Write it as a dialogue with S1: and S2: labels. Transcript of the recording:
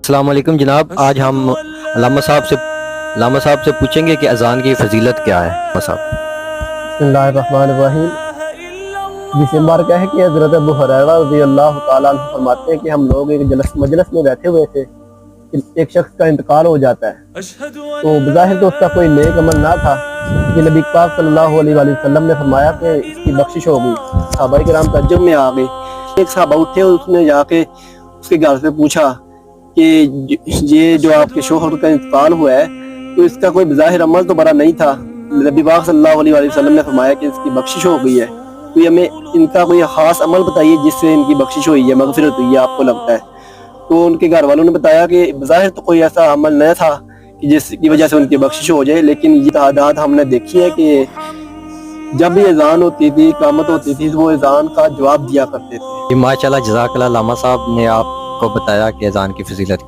S1: السلام علیکم جناب، آج ہم علامہ صاحب سے پوچھیں گے کہ اذان کی فضیلت کیا ہے۔ علامہ صاحب
S2: بسم اللہ الرحمن الرحیم۔ جس مبارکہ ہے کہ حضرت ابو ہریرہ رضی اللہ تعالیٰ عنہ فرماتے ہیں کہ ہم لوگ ایک مجلس میں بیٹھے ہوئے تھے، ایک شخص کا انتقال ہو جاتا ہے تو بظاہر تو اس کا کوئی نیک عمل نہ تھا کہ نبی پاک صلی اللہ علیہ وآلہ وسلم نے فرمایا کہ اس کی بخشش ہو گئی۔ صحابہ کرام تعجب میں آ گئے۔ ایک صحابہ اٹھے اور اس نے جا کے اس کے گھر سے پوچھا کہ یہ جو آپ کے شوہر کا انتقال ہوا ہے تو اس کا کوئی بظاہر عمل تو بڑا نہیں تھا، نبی پاک صلی اللہ علیہ وآلہ وسلم نے فرمایا کہ اس کی بخشش ہو گئی ہے، تو ہمیں ان کا کوئی خاص عمل بتائیے جس سے ان کی بخشش ہوئی ہے، مغفرت ہوئی ہے، آپ کو لگتا ہے؟ تو ان کے گھر والوں نے بتایا کہ بظاہر تو کوئی ایسا عمل نہ تھا کہ جس کی وجہ سے ان کی بخشش ہو جائے، لیکن یہ تعداد ہم نے دیکھی ہے کہ جب بھی اذان ہوتی تھی، اقامت ہوتی تھی، تو وہ اذان کا جواب دیا کرتے تھے۔
S1: ماشاء اللہ، جزاک اللہ علامہ صاحب نے آپ کو بتایا کہ اذان کی فضیلت